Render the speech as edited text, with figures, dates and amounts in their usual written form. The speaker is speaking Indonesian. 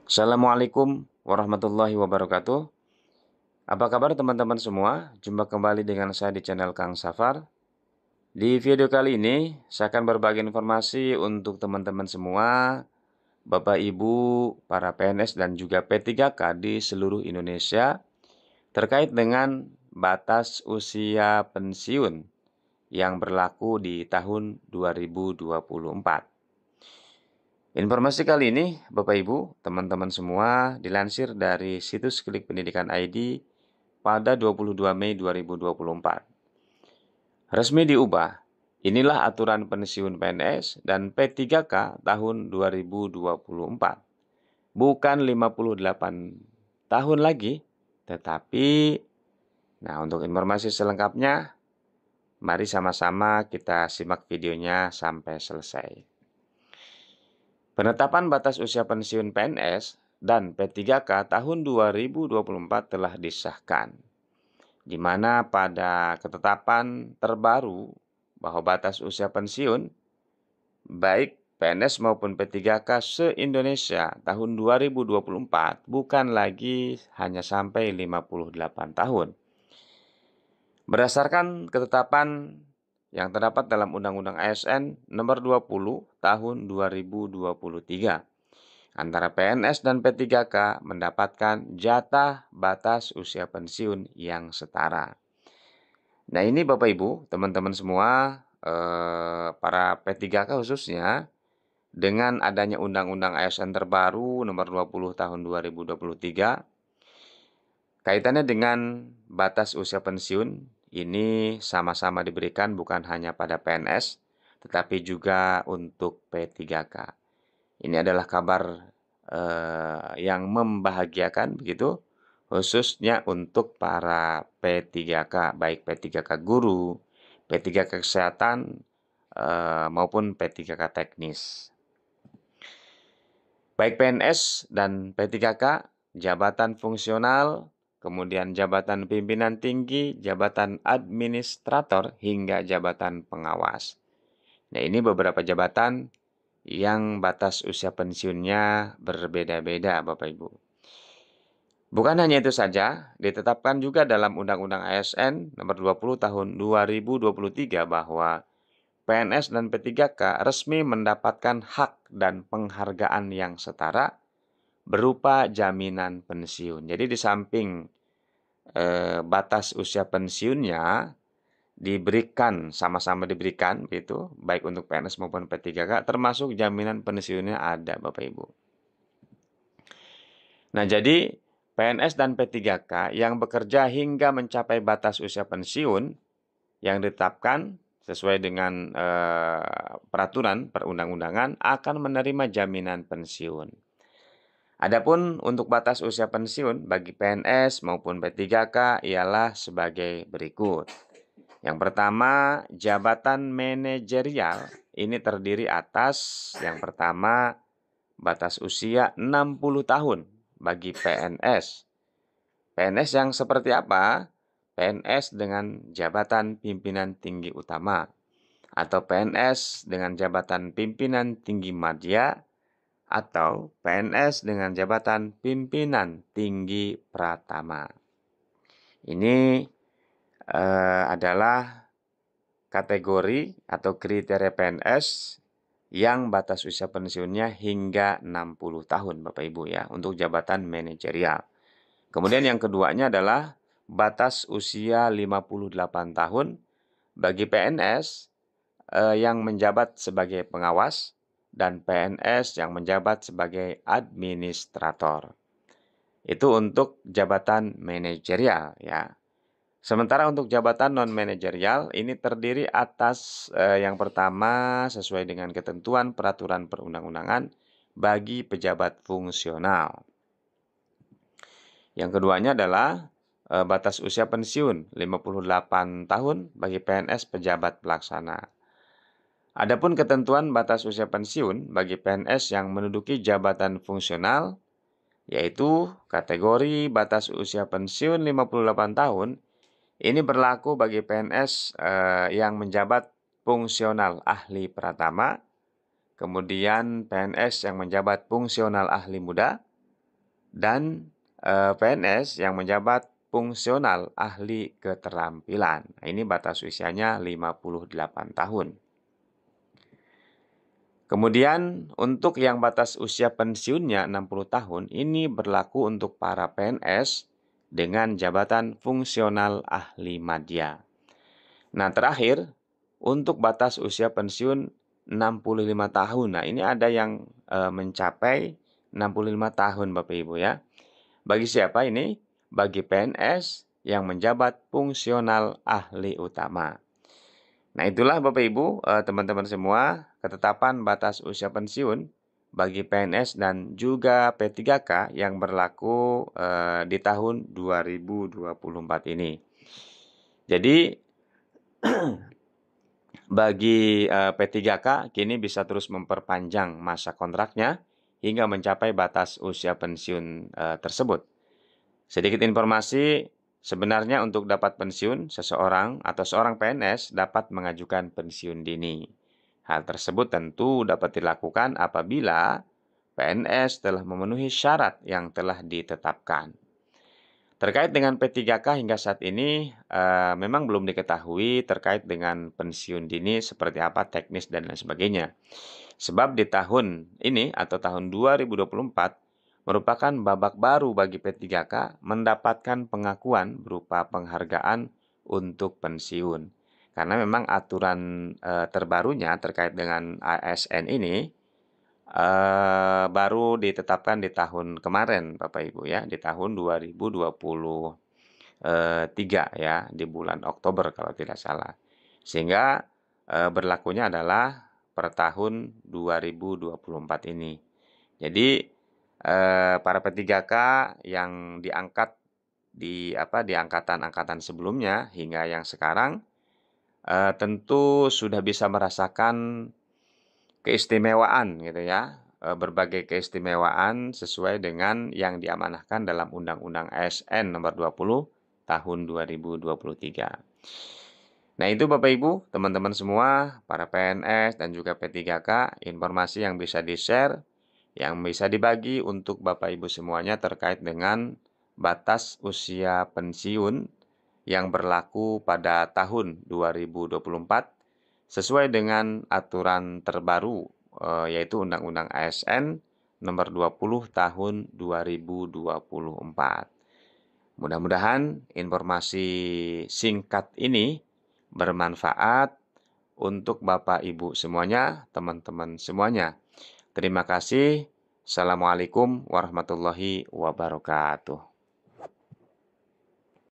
Assalamualaikum warahmatullahi wabarakatuh. Apa kabar teman-teman semua? Jumpa kembali dengan saya di channel Kang Safar. Di video kali ini, saya akan berbagi informasi untuk teman-teman semua, Bapak Ibu, para PNS dan juga P3K di seluruh Indonesia terkait dengan batas usia pensiun yang berlaku di tahun 2024. Informasi kali ini, Bapak Ibu, teman-teman semua, dilansir dari situs Klik Pendidikan ID pada 22 Mei 2024. Resmi diubah, inilah aturan pensiun PNS dan P3K tahun 2024. Bukan 58 tahun lagi, tetapi, nah untuk informasi selengkapnya, mari sama-sama kita simak videonya sampai selesai. Penetapan batas usia pensiun PNS dan P3K tahun 2024 telah disahkan, di mana pada ketetapan terbaru bahwa batas usia pensiun baik PNS maupun P3K se-Indonesia tahun 2024 bukan lagi hanya sampai 58 tahun. Berdasarkan ketetapan yang terdapat dalam Undang-Undang ASN Nomor 20 Tahun 2023, antara PNS dan P3K mendapatkan jatah batas usia pensiun yang setara. Nah ini Bapak Ibu, teman-teman semua, para P3K khususnya, dengan adanya Undang-Undang ASN terbaru Nomor 20 Tahun 2023, kaitannya dengan batas usia pensiun ini sama-sama diberikan bukan hanya pada PNS, tetapi juga untuk P3K. Ini adalah kabar yang membahagiakan begitu, khususnya untuk para P3K, baik P3K guru, P3K kesehatan, maupun P3K teknis. Baik PNS dan P3K, jabatan fungsional, kemudian jabatan pimpinan tinggi, jabatan administrator, hingga jabatan pengawas. Nah, ini beberapa jabatan yang batas usia pensiunnya berbeda-beda, Bapak Ibu. Bukan hanya itu saja, ditetapkan juga dalam Undang-Undang ASN Nomor 20 Tahun 2023 bahwa PNS dan P3K resmi mendapatkan hak dan penghargaan yang setara berupa jaminan pensiun. Jadi di samping batas usia pensiunnya diberikan, sama-sama diberikan gitu, baik untuk PNS maupun P3K, termasuk jaminan pensiunnya ada Bapak Ibu. Nah jadi PNS dan P3K yang bekerja hingga mencapai batas usia pensiun yang ditetapkan sesuai dengan peraturan perundang-undangan akan menerima jaminan pensiun. Adapun untuk batas usia pensiun bagi PNS maupun P3K ialah sebagai berikut. Yang pertama, jabatan manajerial ini terdiri atas yang pertama batas usia 60 tahun bagi PNS. PNS yang seperti apa? PNS dengan jabatan pimpinan tinggi utama atau PNS dengan jabatan pimpinan tinggi madya atau PNS dengan jabatan pimpinan tinggi pratama. Ini adalah kategori atau kriteria PNS yang batas usia pensiunnya hingga 60 tahun Bapak Ibu ya untuk jabatan manajerial. Kemudian yang keduanya adalah batas usia 58 tahun bagi PNS yang menjabat sebagai pengawas dan PNS yang menjabat sebagai administrator. Itu untuk jabatan manajerial ya. Sementara untuk jabatan non-manajerial ini terdiri atas yang pertama sesuai dengan ketentuan peraturan perundang-undangan bagi pejabat fungsional. Yang keduanya adalah batas usia pensiun 58 tahun bagi PNS pejabat pelaksana. Adapun ketentuan batas usia pensiun bagi PNS yang menduduki jabatan fungsional yaitu kategori batas usia pensiun 58 tahun ini berlaku bagi PNS yang menjabat fungsional ahli pratama, kemudian PNS yang menjabat fungsional ahli muda, dan PNS yang menjabat fungsional ahli keterampilan. Nah, ini batas usianya 58 tahun. Kemudian untuk yang batas usia pensiunnya 60 tahun, ini berlaku untuk para PNS dengan jabatan fungsional ahli madya. Nah, terakhir untuk batas usia pensiun 65 tahun. Nah, ini ada yang mencapai 65 tahun Bapak Ibu ya. Bagi siapa ini? Bagi PNS yang menjabat fungsional ahli utama. Nah, itulah Bapak Ibu, teman-teman semua, ketetapan batas usia pensiun bagi PNS dan juga P3K yang berlaku di tahun 2024 ini. Jadi, bagi P3K kini bisa terus memperpanjang masa kontraknya hingga mencapai batas usia pensiun tersebut. Sedikit informasi, sebenarnya untuk dapat pensiun, seseorang atau seorang PNS dapat mengajukan pensiun dini. Hal tersebut tentu dapat dilakukan apabila PNS telah memenuhi syarat yang telah ditetapkan. Terkait dengan P3K hingga saat ini memang belum diketahui terkait dengan pensiun dini seperti apa teknis dan lain sebagainya. Sebab di tahun ini atau tahun 2024 merupakan babak baru bagi P3K mendapatkan pengakuan berupa penghargaan untuk pensiun. Karena memang aturan terbarunya terkait dengan ASN ini baru ditetapkan di tahun kemarin Bapak Ibu ya, di tahun 2023 ya, di bulan Oktober kalau tidak salah. Sehingga berlakunya adalah per tahun 2024 ini. Jadi para P3K yang diangkat di angkatan-angkatan sebelumnya hingga yang sekarang tentu sudah bisa merasakan keistimewaan gitu ya, berbagai keistimewaan sesuai dengan yang diamanahkan dalam Undang-Undang ASN Nomor 20 Tahun 2023. Nah, itu Bapak Ibu, teman-teman semua, para PNS dan juga P3K, informasi yang bisa di-share, yang bisa dibagi untuk Bapak Ibu semuanya terkait dengan batas usia pensiun yang berlaku pada tahun 2024 sesuai dengan aturan terbaru yaitu Undang-Undang ASN Nomor 20 Tahun 2024. Mudah-mudahan informasi singkat ini bermanfaat untuk Bapak Ibu semuanya, teman-teman semuanya. Terima kasih. Assalamualaikum warahmatullahi wabarakatuh.